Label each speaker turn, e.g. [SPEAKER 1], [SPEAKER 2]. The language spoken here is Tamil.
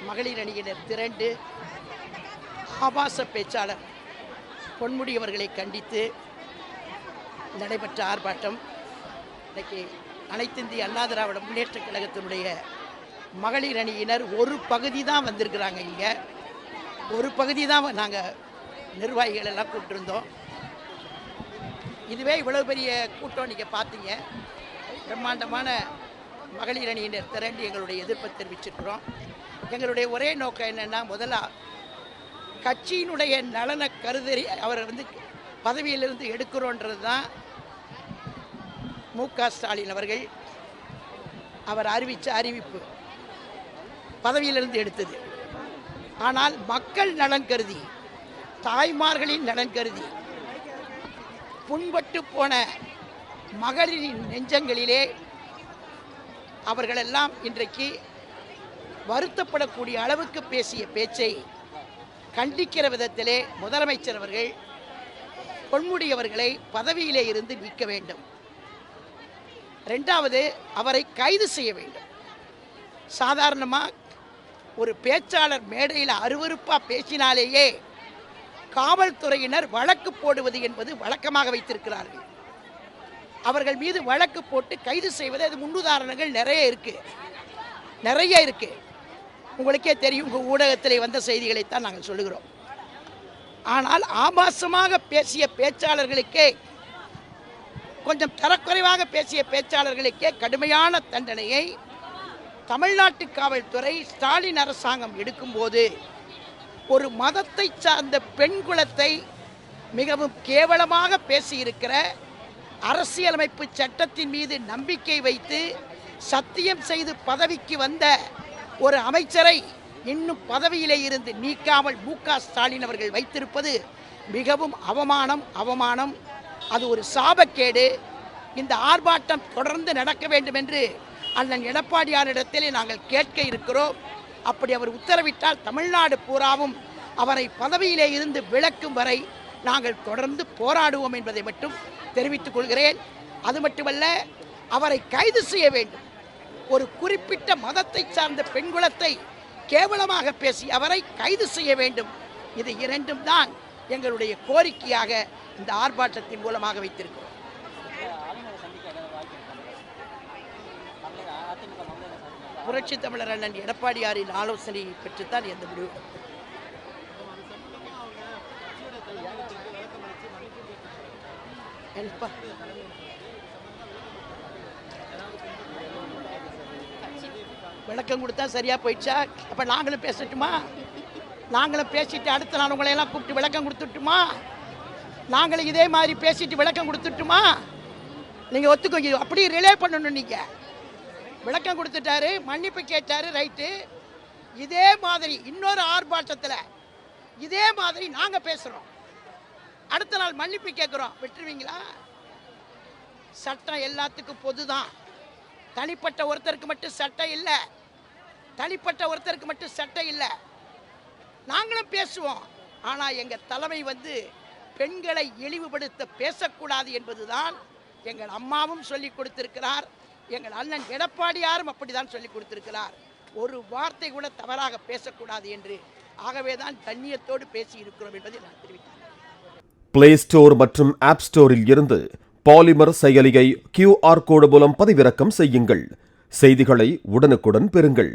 [SPEAKER 1] மகளிர் அணியினர் திரண்டு ஆபாச பேச்சாளர் பொன்முடி அவர்களை கண்டித்து நடைபெற்ற ஆர்ப்பாட்டம் இன்றைக்கு அனைத்திந்திய அண்ணா திராவிட முன்னேற்ற கழகத்தினுடைய மகளிர் அணியினர் ஒரு பகுதி தான் வந்திருக்கிறாங்க. இங்கே ஒரு பகுதி தான் நாங்கள் நிர்வாகிகள் எல்லாம் கூப்பிட்டுருந்தோம். இதுவே இவ்வளோ பெரிய கூட்டம் நீங்கள் பார்த்தீங்க. பிரம்மாண்டமான மகளிர் அணியினர் திரண்டு எங்களுடைய எதிர்ப்பை தெரிவிச்சிருக்கிறோம். எங்களுடைய ஒரே நோக்கம் என்னென்னா, முதல்ல கட்சியினுடைய நலனை கருதி அவரை பதவியிலிருந்து எடுக்கிறோன்றது தான் மு.க. ஸ்டாலின் அவர்கள் அவர் அறிவித்த அறிவிப்பு, பதவியிலிருந்து எடுத்தது. ஆனால் மக்கள் நலன் கருதி, தாய்மார்களின் நலன் கருதி புண்பட்டு போன மகளிரின் நெஞ்சங்களிலே அவர்களெல்லாம் இன்றைக்கு வருத்தப்படக்கூடிய அளவுக்கு பேசிய பேச்சை கண்டிக்கிற விதத்திலே முதலமைச்சர் அவர்கள் பொன்முடி அவர்களை பதவியிலே இருந்து நீக்க வேண்டும். ரெண்டாவது, அவரை கைது செய்ய வேண்டும். சாதாரணமாக ஒரு பேச்சாளர் மேடையில் அருவருப்பாக பேசினாலேயே காவல்துறையினர் வழக்கு போடுவது என்பது வழக்கமாக வைத்திருக்கிறார்கள். அவர்கள் மீது வழக்கு போட்டு கைது செய்வது, அது முன்னுதாரணங்கள் நிறைய இருக்கு. உங்களுக்கே தெரியும், உங்கள் ஊடகத்தில் வந்த செய்திகளைத்தான் நாங்கள் சொல்லுகிறோம். ஆனால் ஆபாசமாக பேசிய பேச்சாளர்களுக்கே, கொஞ்சம் தரக்குறைவாக பேசிய பேச்சாளர்களுக்கே கடுமையான தண்டனையை தமிழ்நாட்டு காவல்துறை ஸ்டாலின் அரசாங்கம் எடுக்கும்போது, ஒரு மதத்தை சார்ந்த பெண் குலத்தை மிகவும் கேவலமாக பேசியிருக்கிற, அரசியலமைப்பு சட்டத்தின் மீது நம்பிக்கை வைத்து சத்தியம் செய்து பதவிக்கு வந்த ஒரு அமைச்சரை இன்னும் பதவியிலே இருந்து நீக்காமல் மு.க. ஸ்டாலின் அவர்கள் வைத்திருப்பது மிகவும் அவமானம். அது ஒரு சாபக்கேடு. இந்த ஆர்ப்பாட்டம் தொடர்ந்து நடக்க வேண்டும் என்று அண்ணன் எடப்பாடியாரிடத்திலே நாங்கள் கேட்க இருக்கிறோம். அப்படி அவர் உத்தரவிட்டால் தமிழ்நாடு பூராவும் அவரை பதவியிலே இருந்து விலக்கும் வரை நாங்கள் தொடர்ந்து போராடுவோம் என்பதை மட்டும் தெரிவித்துக் கொள்கிறேன். அது மட்டுமல்ல, அவரை கைது செய்ய வேண்டும். ஒரு குறிப்பிட்ட மதத்தை சார்ந்த பெண்குலத்தை கேவலமாக பேசி அவரை கைது செய்ய வேண்டும். இது இரண்டும் தான் எங்களுடைய கோரிக்கையாக இந்த ஆர்ப்பாட்டத்தின் மூலமாக வைத்திருக்கிறோம். புரட்சி தமிழர் அண்ணன் எடப்பாடியாரின் ஆலோசனை பெற்றுத்தான் எந்த முடிவு. விளக்கம் கொடுத்தா சரியா போயிடுச்சா? அப்ப நாங்களும் பேசட்டுமா? நாங்களும் பேசிட்டு அடுத்த நாள் உங்களை எல்லாம் கூப்பிட்டு விளக்கம் கொடுத்துட்டுமா? நாங்களும் இதே மாதிரி பேசிட்டு விளக்கம் கொடுத்துட்டுமா? நீங்க ஒத்துக்கோ, அப்படி ரிலே பண்ணணும். நீங்க விளக்கம் கொடுத்துட்டாரு, மன்னிப்பு கேட்டாரு, ரைட்டு. இதே மாதிரி இன்னொரு ஆர்ப்பாட்டத்தில் இதே மாதிரி நாங்க பேசுறோம், அடுத்த நாள் மன்னிப்பு கேட்கிறோம், விட்டுருவீங்களா? சட்டம் எல்லாத்துக்கும் பொதுதான். தனிப்பட்ட ஒருத்தருக்கு மட்டும் சட்டம் இல்லை. நாங்களும் பேசுவோம். ஆனா எங்க தலைமை பெண்களை இழிவுபடுத்த பேசக்கூடாது என்பதுதான் எங்கள் அம்மாவும் சொல்லிக் கொடுத்திருக்கிறார். எங்கள் அண்ணன் எடப்பாடியாரும் அப்படிதான் சொல்லிக் கொடுத்திருக்கிறார். ஒரு வார்த்தை கூட தவறாக பேசக்கூடாது என்று. ஆகவேதான் கண்ணியத்தோடு பேசி இருக்கிறோம் என்பதை நான் தெரிவித்தேன்.
[SPEAKER 2] பிளே ஸ்டோர் மற்றும் ஆப் ஸ்டோரில் இருந்து பாலிமர் செயலியை QR கோடு மூலம் பதிவிறக்கம் செய்யுங்கள். செய்திகளை உடனுக்குடன் பெறுங்கள்.